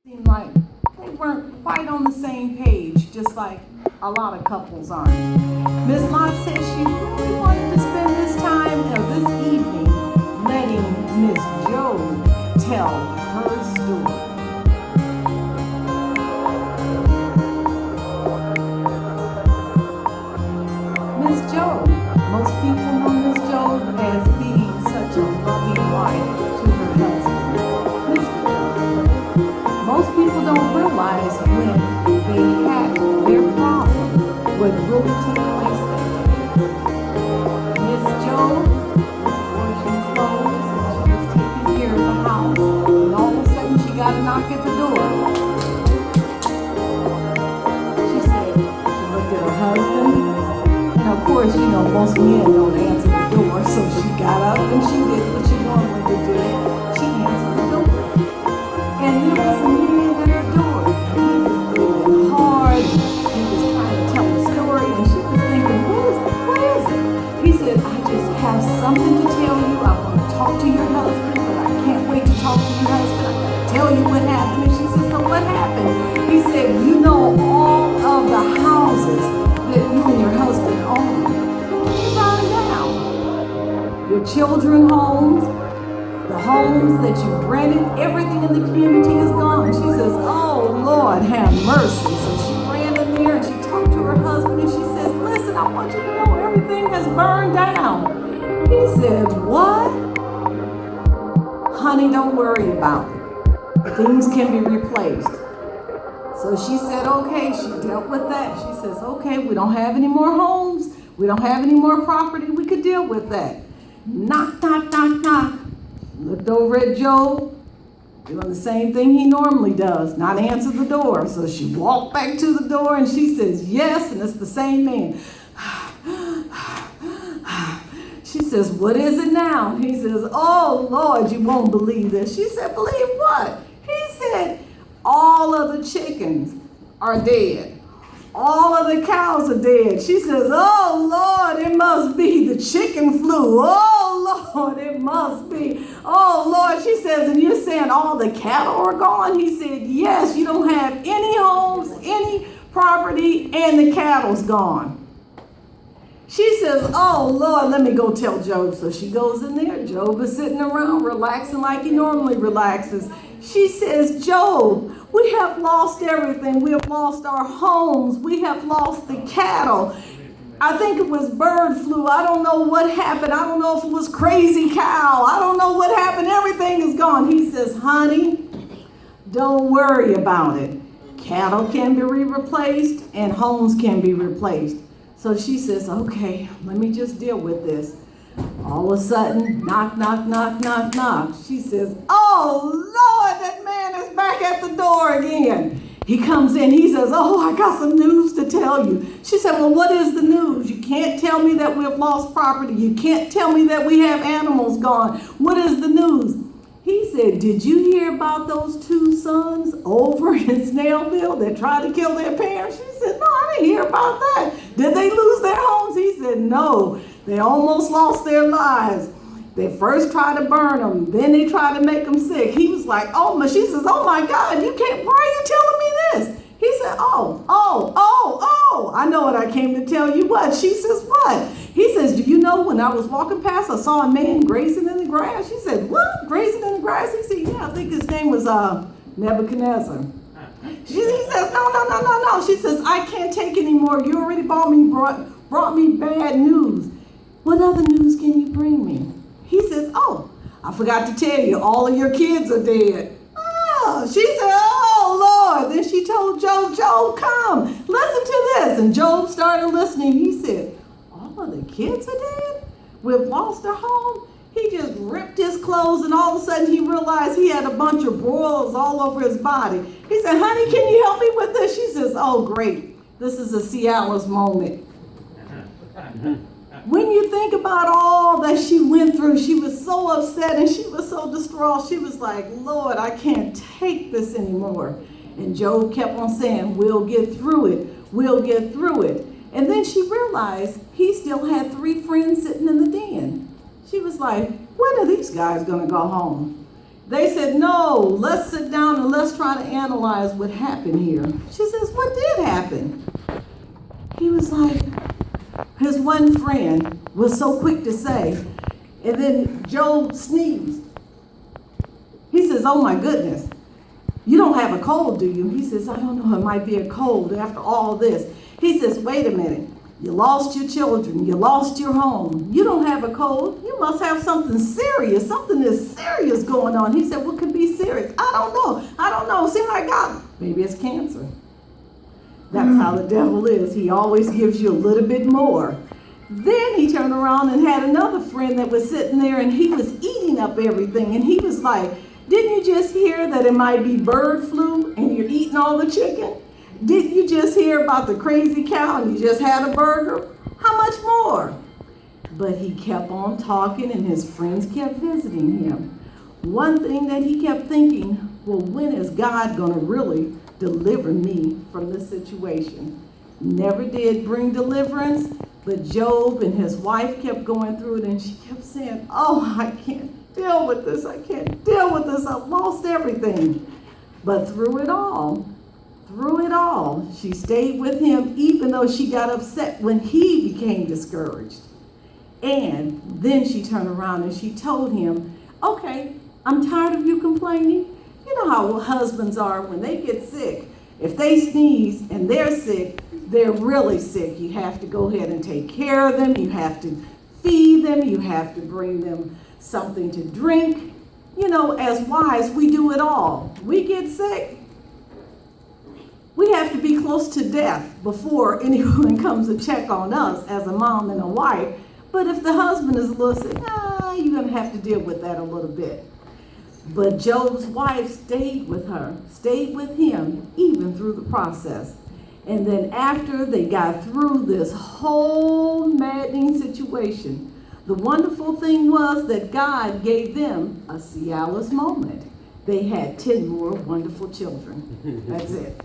seemed like they weren't quite on the same page, just like a lot of couples aren't. Miss Locke said she really wanted to spend this time, this evening, letting Miss Jo tell her story. Miss Jo, most people know Miss Jo as being such a loving wife to her husband, Mr. Jo. Most people don't realize when they had their problem would really take place that day. Miss Jo was washing clothes and she was taking care of the house, and all of a sudden she got a knock at the door. She said she looked at her husband. Of course, most men don't answer the door, so she got up and she did what she normally would do. She answered the door. And there was a man at her door. He was breathing hard. He was trying to tell a story, and she was thinking, what is it? He said, I just have something to tell you. I want to talk to your husband, but I can't wait to talk to your husband. I got to tell you what happened. And she said, so what happened? He said, you know all of the houses that you and your husband own. You brought it down. Your children's homes, the homes that you rented, everything in the community is gone. She says, oh, Lord, have mercy. So she ran in there and she talked to her husband and she says, listen, I want you to know everything has burned down. He said, what? Honey, don't worry about it. Things can be replaced. So she said, okay, she dealt with that. She says, okay, we don't have any more homes. We don't have any more property. We could deal with that. Knock, knock, knock, knock. Looked over at Job, doing the same thing he normally does, not answer the door. So she walked back to the door and she says, yes, and it's the same man. She says, what is it now? He says, oh, Lord, you won't believe this. She said, believe what? He said, all of the chickens are dead. All of the cows are dead. She says, oh, Lord, it must be the chicken flu. Oh, Lord, it must be. Oh, Lord, she says, and you're saying all the cattle are gone? He said, yes, you don't have any homes, any property, and the cattle's gone. She says, oh, Lord, let me go tell Job. So she goes in there. Job is sitting around relaxing like he normally relaxes. She says, Job, we have lost everything. We have lost our homes. We have lost the cattle. I think it was bird flu. I don't know what happened. I don't know if it was crazy cow. I don't know what happened. Everything is gone. He says, honey, don't worry about it. Cattle can be replaced and homes can be replaced. So she says, okay, let me just deal with this. All of a sudden, knock, knock, knock, knock, knock. She says, oh, Lord, that man is back at the door again. He comes in, he says, oh, I got some news to tell you. She said, well, what is the news? You can't tell me that we've lost property. You can't tell me that we have animals gone. What is the news? He said, did you hear about those two sons over in Snellville that tried to kill their parents? She said, no, I didn't hear about that. Did they lose their homes? He said, no, they almost lost their lives. They first tried to burn them, then they tried to make them sick. He was like, she says, oh my God, you can't, why are you telling me this? He said, I know what I came to tell you. What? She says, what? He says, do you know when I was walking past, I saw a man grazing in the grass? She said, what? Grazing in the grass? He said, yeah, I think his name was Nebuchadnezzar. He says, no. She says, I can't take anymore. You already brought me bad news. What other news can you bring me? He says, oh, I forgot to tell you, all of your kids are dead. Oh, she said, oh, Lord. Then she told Job, come, listen to this. And Job started listening. He said, all of the kids are dead? We've lost our home? He just ripped his clothes, and all of a sudden he realized he had a bunch of boils all over his body. He said, honey, can you help me with this? She says, oh, great. This is a Cialis moment. When you think about all that she went through, she was so upset and she was so distraught. She was like, Lord, I can't take this anymore. And Job kept on saying, we'll get through it. We'll get through it. And then she realized he still had 3 friends sitting in the den. She was like, when are these guys going to go home? They said, no, let's sit down and let's try to analyze what happened here. She says, what did happen? He was like, his one friend was so quick to say, and then Job sneezed. He says, oh my goodness, you don't have a cold, do you? He says, I don't know, it might be a cold after all this. He says, wait a minute, you lost your children, you lost your home, you don't have a cold, you must have something serious, something is serious going on. He said, what could be serious? I don't know, seems like maybe it's cancer. That's how the devil is. He always gives you a little bit more. Then he turned around and had another friend that was sitting there and he was eating up everything. And he was like, didn't you just hear that it might be bird flu and you're eating all the chicken? Didn't you just hear about the crazy cow and you just had a burger? How much more? But he kept on talking and his friends kept visiting him. One thing that he kept thinking, well, when is God going to really deliver me from this situation? Never did bring deliverance, but Job and his wife kept going through it and she kept saying, oh, I can't deal with this. I can't deal with this. I've lost everything. But through it all, she stayed with him even though she got upset when he became discouraged. And then she turned around and she told him, okay, I'm tired of you complaining. You know how husbands are when they get sick. If they sneeze and they're sick, they're really sick. You have to go ahead and take care of them. You have to feed them. You have to bring them something to drink. You know, as wives, we do it all. We get sick. We have to be close to death before anyone comes to check on us as a mom and a wife. But if the husband is a little sick, you're going to have to deal with that a little bit. But Job's wife stayed with him, even through the process. And then after they got through this whole maddening situation, the wonderful thing was that God gave them a Cialis moment. They had 10 more wonderful children. That's it.